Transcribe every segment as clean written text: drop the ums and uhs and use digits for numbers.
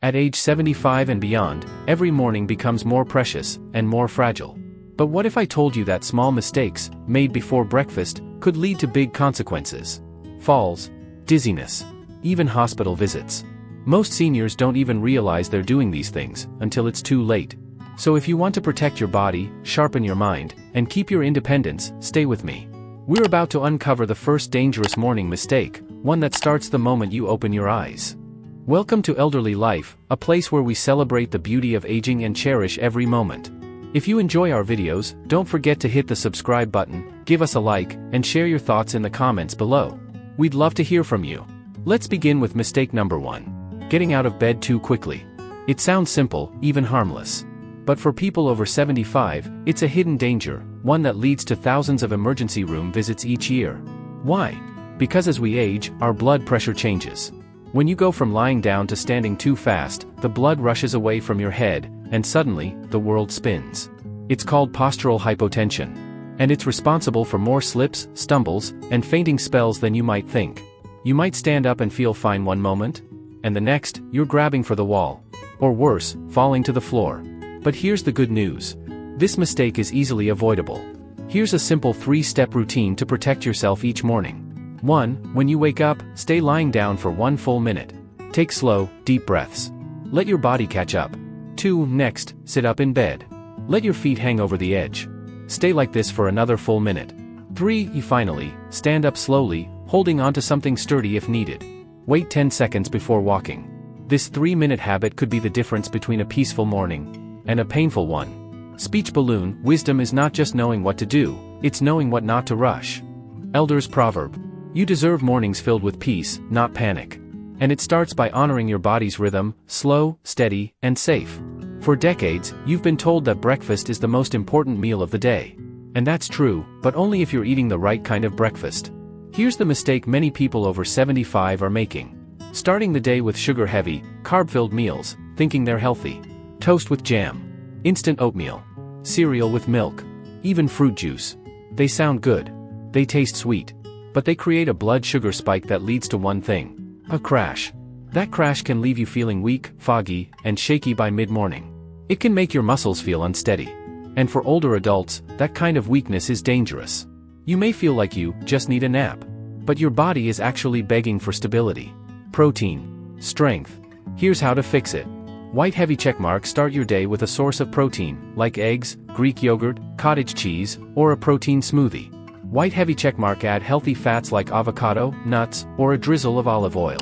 At age 75 and beyond, every morning becomes more precious and more fragile. But what if I told you that small mistakes, made before breakfast, could lead to big consequences? Falls, dizziness, even hospital visits. Most seniors don't even realize they're doing these things until it's too late. So if you want to protect your body, sharpen your mind, and keep your independence, stay with me. We're about to uncover the first dangerous morning mistake, one that starts the moment you open your eyes. Welcome to Elderly Life, a place where we celebrate the beauty of aging and cherish every moment. If you enjoy our videos, don't forget to hit the subscribe button, give us a like, and share your thoughts in the comments below. We'd love to hear from you. Let's begin with mistake number 1. Getting out of bed too quickly. It sounds simple, even harmless. But for people over 75, it's a hidden danger, one that leads to thousands of emergency room visits each year. Why? Because as we age, our blood pressure changes. When you go from lying down to standing too fast, the blood rushes away from your head, and suddenly, the world spins. It's called postural hypotension. And it's responsible for more slips, stumbles, and fainting spells than you might think. You might stand up and feel fine one moment, and the next, you're grabbing for the wall. Or worse, falling to the floor. But here's the good news. This mistake is easily avoidable. Here's a simple 3-step routine to protect yourself each morning. 1. When you wake up, stay lying down for 1 full minute. Take slow, deep breaths. Let your body catch up. 2. Next, sit up in bed. Let your feet hang over the edge. Stay like this for another full minute. 3. Finally, stand up slowly, holding onto something sturdy if needed. Wait 10 seconds before walking. This 3-minute habit could be the difference between a peaceful morning and a painful one. Speech balloon, wisdom is not just knowing what to do, it's knowing what not to rush. Elders' proverb. You deserve mornings filled with peace, not panic. And it starts by honoring your body's rhythm, slow, steady, and safe. For decades, you've been told that breakfast is the most important meal of the day. And that's true, but only if you're eating the right kind of breakfast. Here's the mistake many people over 75 are making. Starting the day with sugar-heavy, carb-filled meals, thinking they're healthy. Toast with jam. Instant oatmeal. Cereal with milk. Even fruit juice. They sound good. They taste sweet. But they create a blood sugar spike that leads to one thing. A crash. That crash can leave you feeling weak, foggy, and shaky by mid-morning. It can make your muscles feel unsteady. And for older adults, that kind of weakness is dangerous. You may feel like you just need a nap. But your body is actually begging for stability. Protein. Strength. Here's how to fix it. White heavy checkmark. Start your day with a source of protein, like eggs, Greek yogurt, cottage cheese, or a protein smoothie. White heavy checkmark. Add healthy fats like avocado, nuts, or a drizzle of olive oil.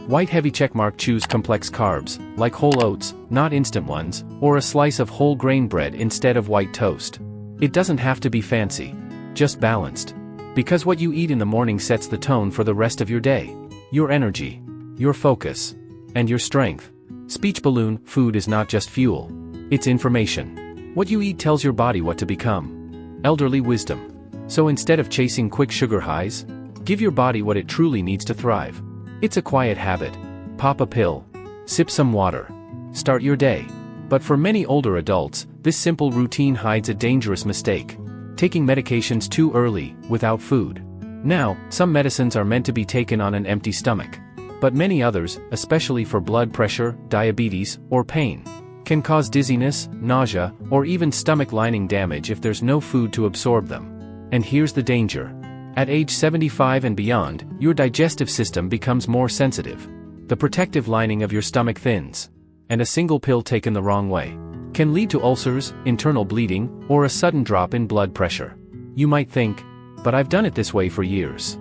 White heavy checkmark. Choose complex carbs, like whole oats, not instant ones, or a slice of whole grain bread instead of white toast. It doesn't have to be fancy. Just balanced. Because what you eat in the morning sets the tone for the rest of your day. Your energy, your focus, and your strength. Speech balloon. Food is not just fuel. It's information. What you eat tells your body what to become. Elderly wisdom. So instead of chasing quick sugar highs, give your body what it truly needs to thrive. It's a quiet habit. Pop a pill. Sip some water. Start your day. But for many older adults, this simple routine hides a dangerous mistake. Taking medications too early, without food. Now, some medicines are meant to be taken on an empty stomach. But many others, especially for blood pressure, diabetes, or pain, can cause dizziness, nausea, or even stomach lining damage if there's no food to absorb them. And here's the danger. At age 75 and beyond, your digestive system becomes more sensitive. The protective lining of your stomach thins. And a single pill taken the wrong way can lead to ulcers, internal bleeding, or a sudden drop in blood pressure. You might think, but I've done it this way for years.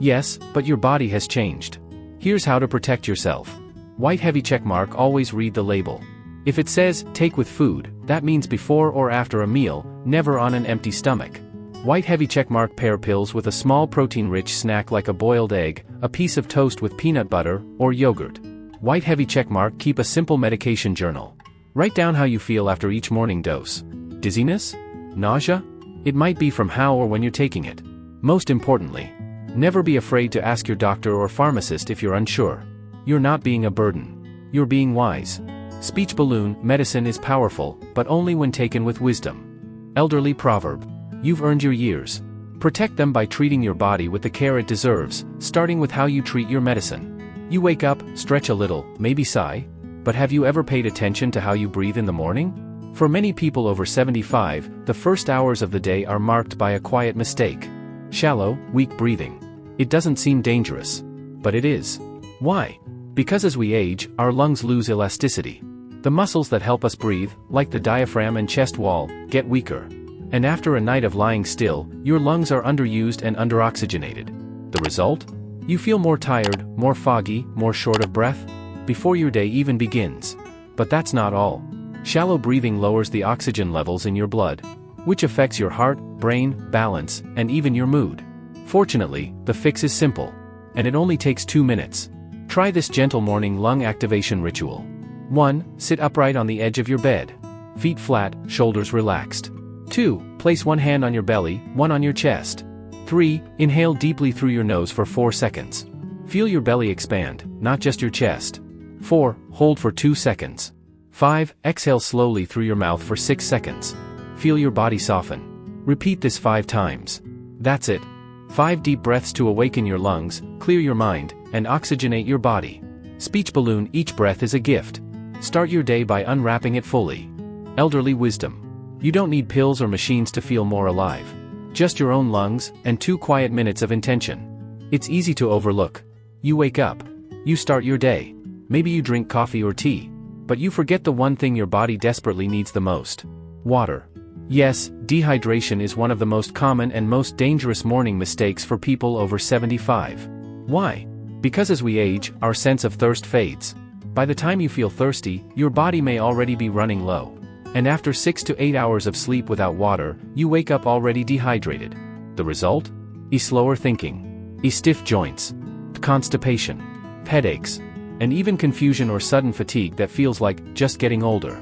Yes, but your body has changed. Here's how to protect yourself. White heavy checkmark. Always read the label. If it says, take with food, that means before or after a meal, never on an empty stomach. White heavy checkmark. Pair pills with a small protein-rich snack like a boiled egg, a piece of toast with peanut butter, or yogurt. White heavy checkmark. Keep a simple medication journal. Write down how you feel after each morning dose. Dizziness? Nausea? It might be from how or when you're taking it. Most importantly, never be afraid to ask your doctor or pharmacist if you're unsure. You're not being a burden. You're being wise. Speech balloon. Medicine is powerful, but only when taken with wisdom. Elderly proverb. You've earned your years. Protect them by treating your body with the care it deserves, starting with how you treat your medicine. You wake up, stretch a little, maybe sigh. But have you ever paid attention to how you breathe in the morning? For many people over 75, the first hours of the day are marked by a quiet mistake. Shallow, weak breathing. It doesn't seem dangerous. But it is. Why? Because as we age, our lungs lose elasticity. The muscles that help us breathe, like the diaphragm and chest wall, get weaker. And after a night of lying still, your lungs are underused and underoxygenated. The result? You feel more tired, more foggy, more short of breath, before your day even begins. But that's not all. Shallow breathing lowers the oxygen levels in your blood, which affects your heart, brain, balance, and even your mood. Fortunately, the fix is simple. And it only takes 2 minutes. Try this gentle morning lung activation ritual. 1. Sit upright on the edge of your bed. Feet flat, shoulders relaxed. 2. Place one hand on your belly, one on your chest. 3. Inhale deeply through your nose for 4 seconds. Feel your belly expand, not just your chest. 4. Hold for 2 seconds. 5. Exhale slowly through your mouth for 6 seconds. Feel your body soften. Repeat this 5 times. That's it. 5 deep breaths to awaken your lungs, clear your mind, and oxygenate your body. Speech balloon. Each breath is a gift. Start your day by unwrapping it fully. Elderly wisdom. You don't need pills or machines to feel more alive. Just your own lungs, and 2 quiet minutes of intention. It's easy to overlook. You wake up. You start your day. Maybe you drink coffee or tea. But you forget the one thing your body desperately needs the most. Water. Yes, dehydration is one of the most common and most dangerous morning mistakes for people over 75. Why? Because as we age, our sense of thirst fades. By the time you feel thirsty, your body may already be running low. And after 6 to 8 hours of sleep without water, you wake up already dehydrated. The result? Slower thinking, stiff joints, constipation, headaches, and even confusion or sudden fatigue that feels like just getting older.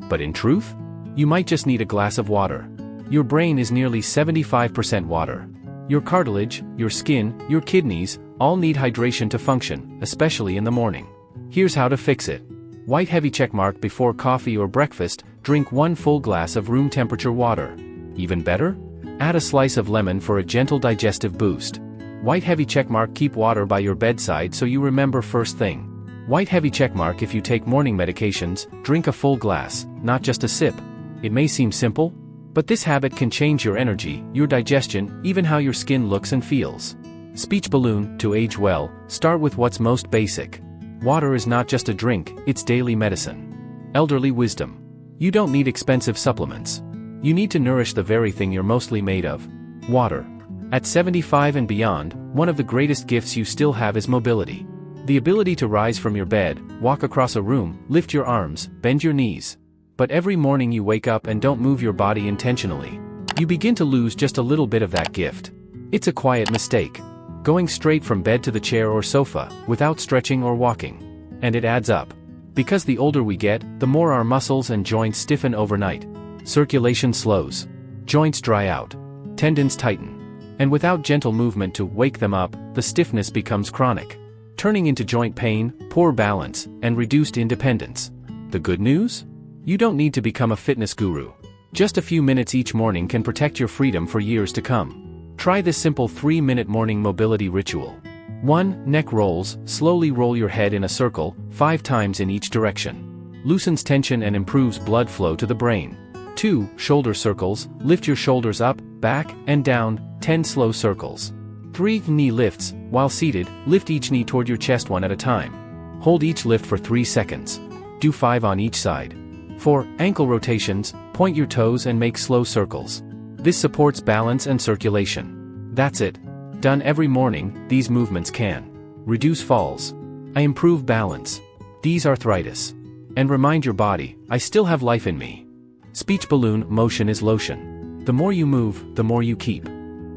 But in truth, you might just need a glass of water. Your brain is nearly 75% water. Your cartilage, your skin, your kidneys, all need hydration to function, especially in the morning. Here's how to fix it. White heavy checkmark. Before coffee or breakfast, drink 1 full glass of room temperature water. Even better? Add a slice of lemon for a gentle digestive boost. White heavy checkmark. Keep water by your bedside so you remember first thing. White heavy checkmark. If you take morning medications, drink a full glass, not just a sip. It may seem simple, but this habit can change your energy, your digestion, even how your skin looks and feels. Speech balloon. To age well, start with what's most basic. Water is not just a drink, it's daily medicine. Elderly wisdom. You don't need expensive supplements. You need to nourish the very thing you're mostly made of. Water. At 75 and beyond, one of the greatest gifts you still have is mobility. The ability to rise from your bed, walk across a room, lift your arms, bend your knees. But every morning you wake up and don't move your body intentionally. You begin to lose just a little bit of that gift. It's a quiet mistake. Going straight from bed to the chair or sofa, without stretching or walking. And it adds up. Because the older we get, the more our muscles and joints stiffen overnight. Circulation slows. Joints dry out. Tendons tighten. And without gentle movement to wake them up, the stiffness becomes chronic, turning into joint pain, poor balance, and reduced independence. The good news? You don't need to become a fitness guru. Just a few minutes each morning can protect your freedom for years to come. Try this simple 3-minute morning mobility ritual. 1. Neck rolls. Slowly roll your head in a circle, 5 times in each direction. Loosens tension and improves blood flow to the brain. 2. Shoulder circles. Lift your shoulders up, back, and down, 10 slow circles. 3. Knee lifts. While seated, lift each knee toward your chest one at a time. Hold each lift for 3 seconds. Do 5 on each side. 4. Ankle rotations. Point your toes and make slow circles. This supports balance and circulation. That's it. Done every morning, these movements can reduce falls, improve balance, ease arthritis, and remind your body, I still have life in me. Speech balloon. Motion is lotion. The more you move, the more you keep.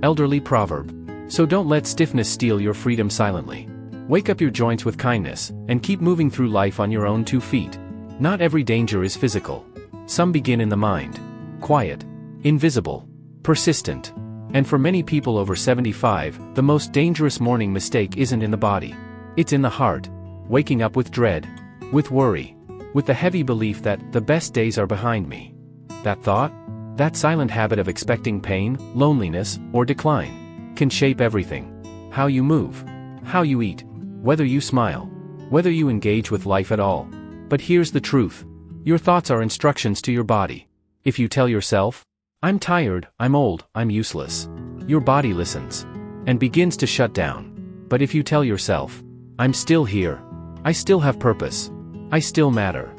Elderly proverb. So don't let stiffness steal your freedom silently. Wake up your joints with kindness, and keep moving through life on your own 2 feet. Not every danger is physical. Some begin in the mind. Quiet, invisible, persistent. And for many people over 75, the most dangerous morning mistake isn't in the body. It's in the heart. Waking up with dread, with worry, with the heavy belief that the best days are behind me. That thought, that silent habit of expecting pain, loneliness, or decline, can shape everything. How you move, how you eat, whether you smile, whether you engage with life at all. But here's the truth. Your thoughts are instructions to your body. If you tell yourself, "I'm tired, I'm old, I'm useless," your body listens and begins to shut down. But if you tell yourself, "I'm still here, I still have purpose, I still matter,"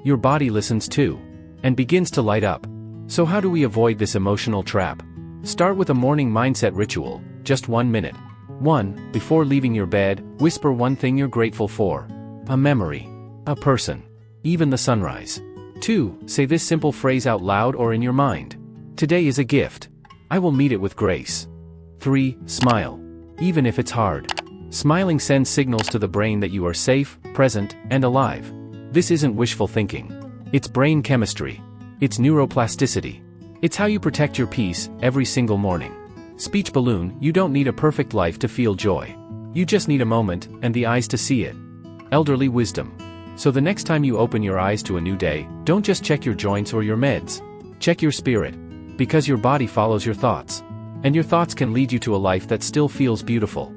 your body listens too and begins to light up. So how do we avoid this emotional trap? Start with a morning mindset ritual, just 1 minute. 1. Before leaving your bed, whisper one thing you're grateful for. A memory, a person, even the sunrise. 2. Say this simple phrase out loud or in your mind. Today is a gift. I will meet it with grace. 3. Smile. Even if it's hard. Smiling sends signals to the brain that you are safe, present, and alive. This isn't wishful thinking. It's brain chemistry. It's neuroplasticity. It's how you protect your peace every single morning. Speech balloon, you don't need a perfect life to feel joy. You just need a moment and the eyes to see it. Elderly wisdom. So the next time you open your eyes to a new day, don't just check your joints or your meds. Check your spirit. Because your body follows your thoughts. And your thoughts can lead you to a life that still feels beautiful.